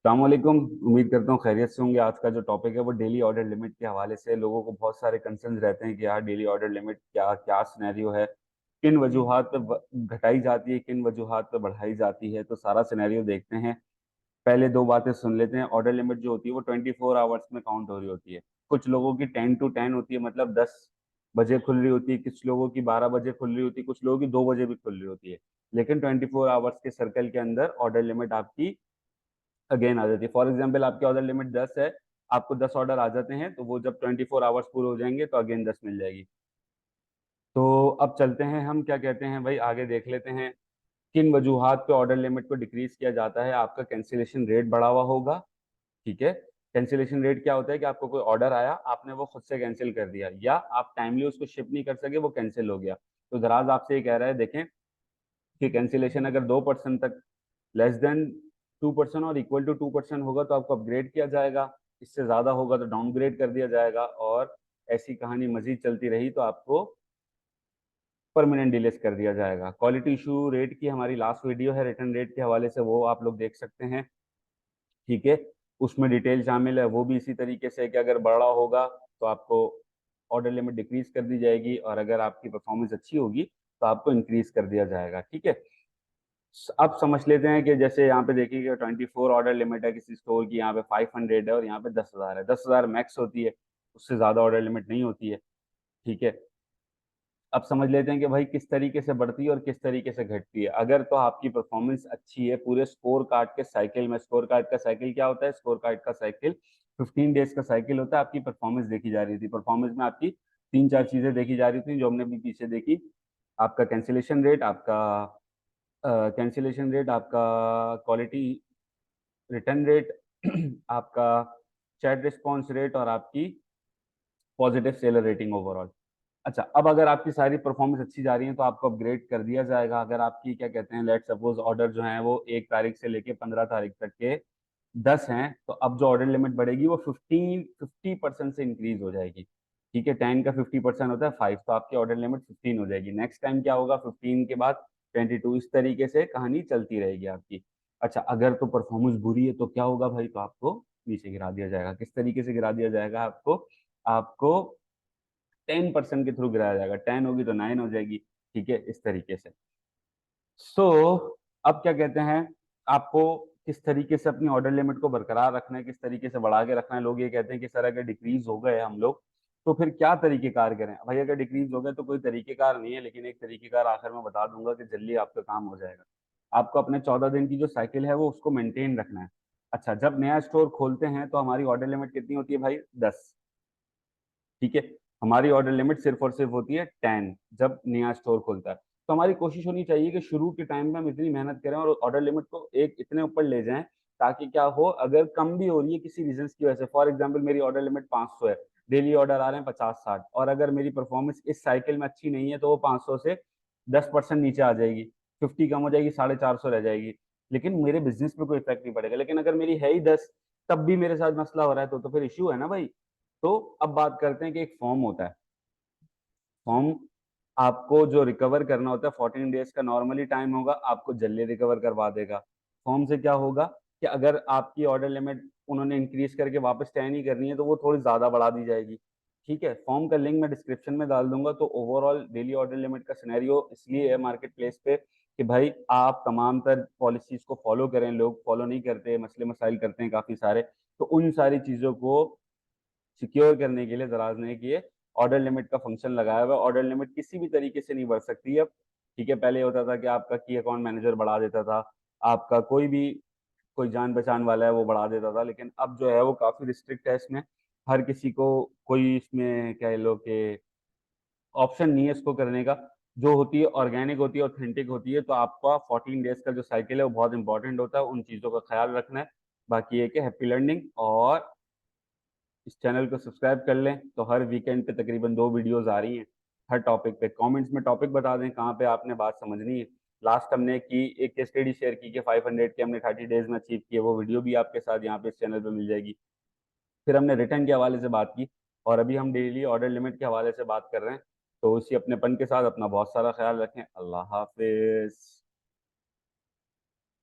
अस्सलामुअलैकुम। उम्मीद करता हूँ खैरियत से होंगे। आज का जो टॉपिक है वो डेली ऑर्डर लिमिट के हवाले से। लोगों को बहुत सारे कंसर्न रहते हैं कि यार डेली ऑर्डर लिमिट क्या क्या सिनेरियो है, किन वजूहात पर घटाई जाती है, किन वजूहात पर बढ़ाई जाती है। तो सारा सिनेरियो देखते हैं। पहले दो बातें सुन लेते हैं। ऑर्डर लिमिट जो होती है वो 24 आवर्स में काउंट हो रही होती है। कुछ लोगों की 10 to 10 होती है, मतलब 10 बजे खुल रही होती है, कुछ लोगों की 12 बजे खुल रही होती है, कुछ लोगों की 2 बजे भी खुल रही होती है। लेकिन 24 आवर्स के सर्कल के अंदर ऑर्डर लिमिट आपकी अगेन आ जाती है। फॉर एग्जाम्पल आपकी ऑर्डर लिमिट 10 है, आपको 10 ऑर्डर आ जाते हैं, तो वो जब 24 आवर्स पूरे हो जाएंगे तो अगेन 10 मिल जाएगी। तो अब चलते हैं, हम क्या कहते हैं भाई, आगे देख लेते हैं किन वजूहात पे ऑर्डर लिमिट को डिक्रीज किया जाता है। आपका कैंसिलेशन रेट बढ़ा हुआ होगा। ठीक है। कैंसिलेशन रेट क्या होता है कि आपको कोई ऑर्डर आया, आपने वो खुद से कैंसिल कर दिया, या आप टाइमली उसको शिप नहीं कर सके, वो कैंसिल हो गया। तो दराज आपसे ये कह रहा है, देखें कि कैंसिलेशन अगर 2% तक, लेस देन 2% और इक्वल टू 2% होगा तो आपको अपग्रेड किया जाएगा। इससे ज्यादा होगा तो डाउनग्रेड कर दिया जाएगा। और ऐसी कहानी मजीद चलती रही तो आपको परमानेंट डिलीट कर दिया जाएगा। क्वालिटी इशू रेट की हमारी लास्ट वीडियो है रिटर्न रेट के हवाले से, वो आप लोग देख सकते हैं। ठीक है। उसमें डिटेल शामिल है। वो भी इसी तरीके से कि अगर बड़ा होगा तो आपको ऑर्डर लिमिट डिक्रीज कर दी जाएगी, और अगर आपकी परफॉर्मेंस अच्छी होगी तो आपको इंक्रीज कर दिया जाएगा। ठीक है। अब समझ लेते हैं कि जैसे यहाँ पे देखिए 24 ऑर्डर लिमिट है किसी स्टोर की, यहाँ पे 500 है और यहाँ पे 10,000 है। 10,000 मैक्स होती है, उससे ज्यादा ऑर्डर लिमिट नहीं होती है। ठीक है। अब समझ लेते हैं कि भाई किस तरीके से बढ़ती है और किस तरीके से घटती है। अगर तो आपकी परफॉर्मेंस अच्छी है पूरे स्कोर कार्ड के साइकिल में। स्कोर कार्ड का साइकिल क्या होता है? स्कोर कार्ड का साइकिल 15 डेज का साइकिल होता है। आपकी परफॉर्मेंस देखी जा रही थी, परफॉर्मेंस में आपकी तीन चार चीजें देखी जा रही थी जो हमने भी पीछे देखी। आपका कैंसिलेशन रेट, आपका आपका क्वालिटी रिटर्न रेट, आपका चैट रिस्पॉन्स रेट, और आपकी पॉजिटिव सेलर रेटिंग ओवरऑल। अच्छा, अब अगर आपकी सारी परफॉर्मेंस अच्छी जा रही है तो आपको अपग्रेड कर दिया जाएगा। अगर आपकी क्या कहते हैं, लेट सपोज ऑर्डर जो है वो 1 तारीख से लेके 15 तारीख तक के 10 हैं, तो अब जो ऑर्डर लिमिट बढ़ेगी वो 50% से इंक्रीज हो जाएगी। ठीक है। 10 का 50% होता है 5, तो आपकी ऑर्डर लिमिट 15 हो जाएगी। नेक्स्ट टाइम क्या होगा, 15 के बाद 22। इस तरीके से कहानी चलती रहेगी आपकी। अच्छा, अगर तो परफॉर्मेंस बुरी है तो क्या होगा भाई, तो आपको नीचे गिरा दिया जाएगा। किस तरीके से गिरा दिया जाएगा? आपको आपको 10% के थ्रू गिराया जाएगा। 10 होगी तो 9 हो जाएगी। ठीक है, इस तरीके से। सो अब क्या कहते हैं, आपको किस तरीके से अपनी ऑर्डर लिमिट को बरकरार रखना है, किस तरीके से बढ़ा के रखना है। लोग ये कहते हैं कि सर अगर डिक्रीज हो गए हम लोग तो फिर क्या तरीकेकार करें? भाई अगर डिक्रीज हो गए तो कोई तरीकेकार नहीं है, लेकिन एक तरीकेकार आखिर में बता दूंगा कि जल्दी आपका काम हो जाएगा। आपको अपने 14 दिन की जो साइकिल है वो उसको मेंटेन रखना है। अच्छा, जब नया स्टोर खोलते हैं तो हमारी ऑर्डर लिमिट कितनी होती है भाई? 10। ठीक है। हमारी ऑर्डर लिमिट सिर्फ और सिर्फ होती है 10 जब नया स्टोर खुलता है। तो हमारी कोशिश होनी चाहिए कि शुरू के टाइम में हम इतनी मेहनत करें और ऑर्डर लिमिट को एक इतने ऊपर ले जाएं, ताकि क्या हो, अगर कम भी हो रही है किसी रीजन की वजह से, फॉर एग्जाम्पल मेरी ऑर्डर लिमिट 500 है, डेली ऑर्डर आ रहे हैं 50-60, और अगर मेरी परफॉर्मेंस इस साइकिल में अच्छी नहीं है तो वो 500 से 10% नीचे आ जाएगी, 50 कम हो जाएगी, 450 रह जाएगी। लेकिन मेरे बिजनेस पे कोई इफेक्ट नहीं पड़ेगा। लेकिन अगर मेरी है ही 10, तब भी मेरे साथ मसला हो रहा है तो फिर इश्यू है ना भाई। तो अब बात करते हैं कि एक फॉर्म होता है। फॉर्म आपको जो रिकवर करना होता है 14 डेज का नॉर्मली टाइम होगा, आपको जल्दी रिकवर करवा देगा। फॉर्म से क्या होगा कि अगर आपकी ऑर्डर लिमिट उन्होंने इंक्रीज करके वापस तय नहीं करनी है तो वो थोड़ी ज्यादा बढ़ा दी जाएगी। ठीक है। फॉर्म का लिंक मैं डिस्क्रिप्शन में डाल दूंगा। तो ओवरऑल डेली ऑर्डर लिमिट का सिनेरियो इसलिए है मार्केट प्लेस पे कि भाई आप तमाम तर पॉलिसीज को फॉलो करें। लोग फॉलो नहीं करते, मसले मसाइल करते हैं काफी सारे। तो उन सारी चीजों को सिक्योर करने के लिए दराज ने किए ऑर्डर लिमिट का फंक्शन लगाया हुआ है। ऑर्डर लिमिट किसी भी तरीके से नहीं बढ़ सकती अब। ठीक है। पहले होता था कि आपका की अकाउंट मैनेजर बढ़ा देता था, आपका कोई भी कोई जान पहचान वाला है वो बढ़ा देता था, लेकिन अब जो है वो काफी रिस्ट्रिक्ट है इसमें। हर किसी को कोई इसमें कह लो कि ऑप्शन नहीं है इसको करने का। जो होती है ऑर्गेनिक होती है, ऑथेंटिक होती है। तो आपका 14 डेज का जो साइकिल है वो बहुत इंपॉर्टेंट होता है, उन चीजों का ख्याल रखना है। बाकी ये कि हैप्पी लर्निंग, और इस चैनल को सब्सक्राइब कर लें। तो हर वीकेंड पे तकरीबन 2 वीडियोस आ रही हैं हर टॉपिक पे। कमेंट्स में टॉपिक बता दें कहाँ पे आपने बात समझनी है। लास्ट हमने की एक केस स्टडी शेयर की कि 500 के हमने 30 डेज में अचीव किए, वो वीडियो भी आपके साथ यहाँ पे इस चैनल पे मिल जाएगी। फिर हमने रिटर्न के हवाले से बात की, और अभी हम डेली ऑर्डर लिमिट के हवाले से बात कर रहे हैं। तो उसी अपनेपन के साथ अपना बहुत सारा ख्याल रखें। अल्लाह हाफिज।